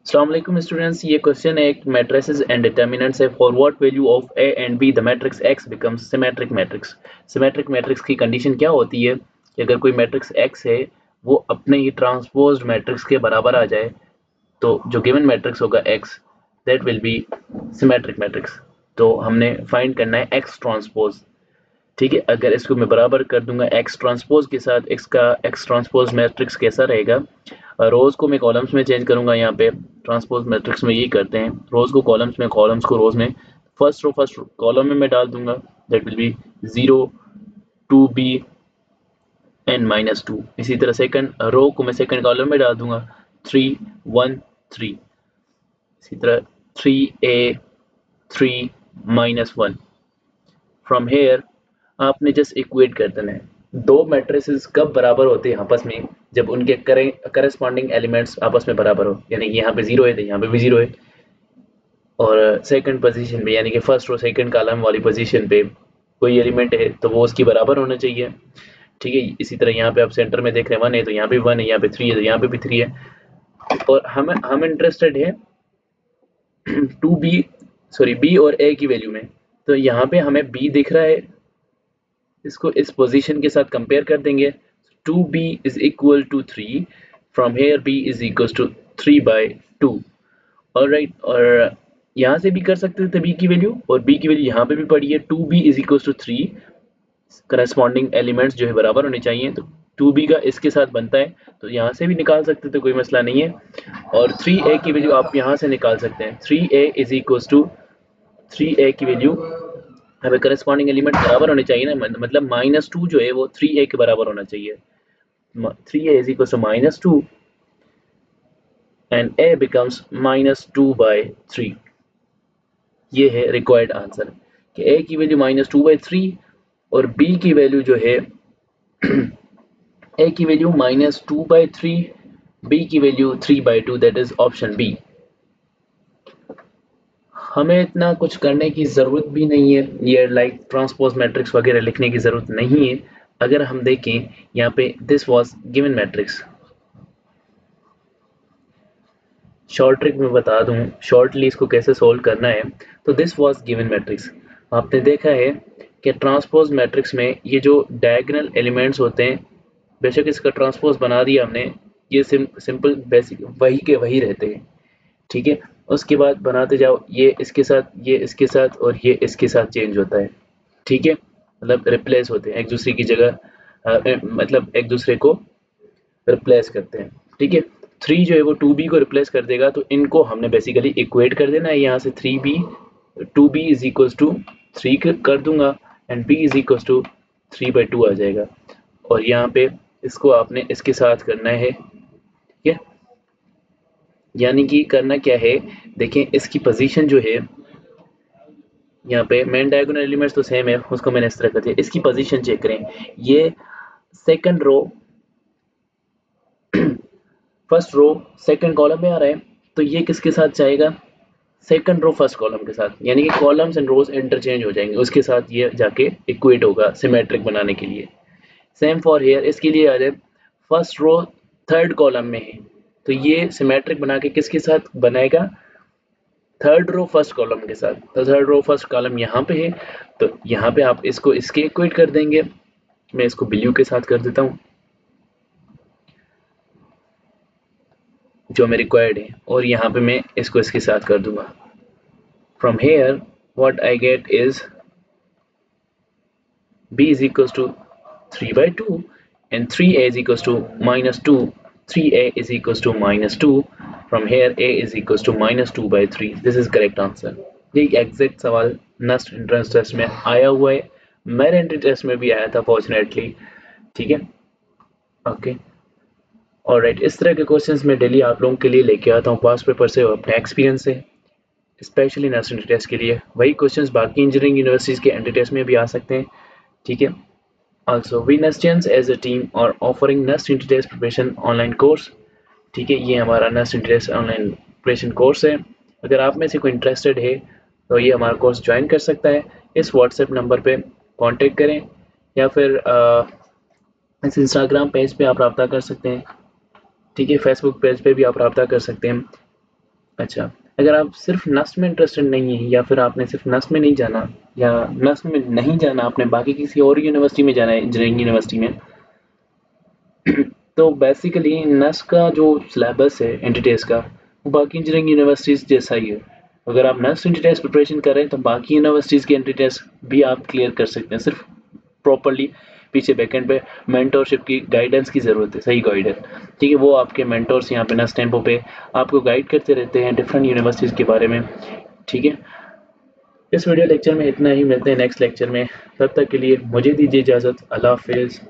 अस्सलाम वालेकुम स्टूडेंट्स, ये क्वेश्चन है एक मैट्रिसेस एंड डिटर्मिनेंट्स है। For what value of A and be the matrix x becomes symmetric matrix. Symmetric matrix की कंडीशन क्या होती है कि अगर कोई मैट्रिक्स एक्स है वो अपने ही ट्रांसपोज्ड मैट्रिक्स के बराबर आ जाए तो जो गिवन मैट्रिक्स होगा x that will be symmetric matrix. तो हमने फाइंड करना है एक्स ट्रांसपोज। ठीक है, अगर इसको मैं बराबर कर दूंगा एक्स ट्रांसपोज के साथ, एक्स ट्रांसपोज मैट्रिक्स कैसा रहेगा। रोज को मैं कॉलम्स में चेंज करूंगा। यहाँ पे ट्रांसपोज मैट्रिक्स में यही करते हैं, रोज को कॉलम्स में, कॉलम्स को रोज में। फर्स्ट कॉलम में मैं डाल दूंगा that will be 0 2b and -2। इसी तरह सेकंड रो को मैं सेकंड कॉलम में डाल दूंगा 3 1 3। इसी तरह 3a 3 -1। फ्रॉम हेयर आपने जस्ट इक्वेट कर देना है। दो मैट्रिसेस कब बराबर होते हैं आपस में, जब उनके करस्पॉन्डिंग एलिमेंट्स आपस में बराबर हो, यानी कि यहाँ पे 0 है तो यहाँ पे भी 0 है, और सेकंड पोजीशन पे यानी कि फर्स्ट और सेकंड कॉलम वाली पोजीशन पे कोई एलिमेंट है तो वो उसकी बराबर होना चाहिए। ठीक है, इसी तरह यहाँ पे आप सेंटर में देख रहे हैं 1 है तो यहाँ पे 1 है, यहाँ पे 3 है तो यहाँ पे भी 3 है। और हम इंटरेस्टेड है 2b सॉरी b और a की वैल्यू में। तो यहाँ पे हमें b दिख रहा है, इसको इस पोजीशन के साथ कंपेयर कर देंगे। 2b is equal to 3। From here b is equal to 3/2। Alright, और यहाँ से भी कर सकते थे b की वैल्यू, और b की वैल्यू यहाँ पे भी पड़ी है 2b is equal to 3। Corresponding elements जो है बराबर होने चाहिए, तो 2b का इसके साथ बनता है, तो यहाँ से भी निकाल सकते थे, कोई मसला नहीं है। और 3a की वैल्यू आप यहाँ से निकाल सकते हैं। 3a is equal to 3a की वैल्यू हमें करस्पॉन्डिंग एलिमेंट बराबर होने चाहिए ना, मतलब -2 जो है वो 3a के बराबर होना चाहिए। 3a is equal to -2 and a becomes -2/3। ये है रिक्वायर्ड आंसर कि a की वैल्यू -2/3 और b की वैल्यू जो है a की वैल्यू -2/3, b की value 3/2, that is option B. हमें इतना कुछ करने की ज़रूरत भी नहीं है, ये लाइक ट्रांसपोज मैट्रिक्स वगैरह लिखने की ज़रूरत नहीं है। अगर हम देखें यहाँ पे this was given matrix, short trick में बता दूं शॉर्टली इसको कैसे सोल्व करना है। तो दिस वाज गिवन मैट्रिक्स, आपने देखा है कि ट्रांसपोज मैट्रिक्स में ये जो डायगोनल एलिमेंट्स होते हैं, बेशक इसका ट्रांसपोज बना दिया हमने, ये सिंपल बेसिक वही के वही रहते हैं। ठीक है, उसके बाद बनाते जाओ, ये इसके साथ, ये इसके साथ और ये इसके साथ चेंज होता है। ठीक है, मतलब रिप्लेस होते हैं एक दूसरे की जगह, मतलब एक दूसरे को रिप्लेस करते हैं। ठीक है, 3 जो है वो 2b को रिप्लेस कर देगा, तो इनको हमने बेसिकली इक्वेट कर देना है। यहाँ से 3b 2b is equal to 3 कर दूंगा and b is equal to 3/2 आ जाएगा। और यहाँ पे इसको आपने इसके साथ करना है। ठीक है, यानी कि करना क्या है, देखें इसकी पोजीशन जो है, यहाँ पे मेन डायगोनल एलिमेंट्स तो सेम है, उसको मैंने इस तरह कर दिया। इसकी पोजीशन चेक करें, ये second row first row second column में आ रहा है, तो ये किसके साथ जाएगा, सेकंड रो फर्स्ट कॉलम के साथ, यानी कि कॉलम्स एंड रोज इंटरचेंज हो जाएंगे, उसके साथ ये जाके इक्वेट होगा सिमेट्रिक बनाने के लिए। सेम फॉर हेयर, इसके लिए आ जाए फर्स्ट रो थर्ड कॉलम में है, तो ये सिमेट्रिक बना के किसके साथ बनाएगा, थर्ड रो फर्स्ट कॉलम के साथ। तो थर्ड रो फर्स्ट कॉलम यहाँ पे है, तो यहाँ पे आप इसको इसके इक्वेट कर देंगे। मैं इसको ब्लू के साथ कर देता हूँ जो हमें रिक्वायर्ड है, और यहाँ पे मैं इसको इसके साथ कर दूंगा। From here what I get is b is equals to 3/2 and 3a is equals to -2, 3a is equals to -2। from here a is equals to -2/3। this is correct answer। ये एग्जैक्ट सवाल नेक्स्ट एंट्रेंस टेस्ट में आया हुआ है, मेरे entry test में भी आया था फॉर्चुनेटली। ठीक है, ओके, ऑलराइट। इस तरह के क्वेश्चंस मैं डेली आप लोगों के लिए लेके आता हूँ पास्ट पेपर से और अपने एक्सपीरियंस से, स्पेशली नेक्स्ट एंट्री टेस्ट के लिए। वही क्वेश्चंस बाकी इंजीनियरिंग यूनिवर्सिटीज़ के एंट्री टेस्ट में भी आ सकते हैं। ठीक है, also we Nestians as a team are offering Nest Intertest preparation online course। ठीक है, ये हमारा Nest Intertest online preparation course है। अगर आप में से कोई इंटरेस्टेड है तो ये हमारा कोर्स ज्वाइन कर सकता है। इस व्हाट्सएप नंबर पे कांटेक्ट करें, या फिर इस इंस्टाग्राम पेज पे आप रब्ता कर सकते हैं। ठीक है, फेसबुक पेज पे भी आप रब्ता कर सकते हैं। अच्छा, अगर आप सिर्फ नस्ट में इंटरेस्टेड नहीं है या फिर आपने सिर्फ नस्ट में नहीं जाना या नस्ट में नहीं जाना, आपने बाकी किसी और यूनिवर्सिटी में जाना है, इंजीनियरिंग यूनिवर्सिटी में, तो बेसिकली नस्ट का जो सिलेबस है एंटिटेस का, वो बाकी इंजीनियरिंग यूनिवर्सिटीज़ जैसा ही है। अगर आप नस्ट एंटिटेस प्रिपरेशन कर रहे हैं तो बाकी यूनिवर्सिटीज़ के एंटिटेस भी आप क्लियर कर सकते हैं, सिर्फ प्रॉपर्ली पीछे बैकएंड पे मेंटोरशिप की गाइडेंस की ज़रूरत है, सही गाइडेंस। ठीक है, वो आपके मेंटोर्स यहाँ पे नस्ट टेम्पो पे आपको गाइड करते रहते हैं डिफरेंट यूनिवर्सिटीज़ के बारे में। ठीक है, इस वीडियो लेक्चर में इतना ही, मिलते हैं नेक्स्ट लेक्चर में। तब तक के लिए मुझे दीजिए इजाज़त। अल्लाह हाफिज़।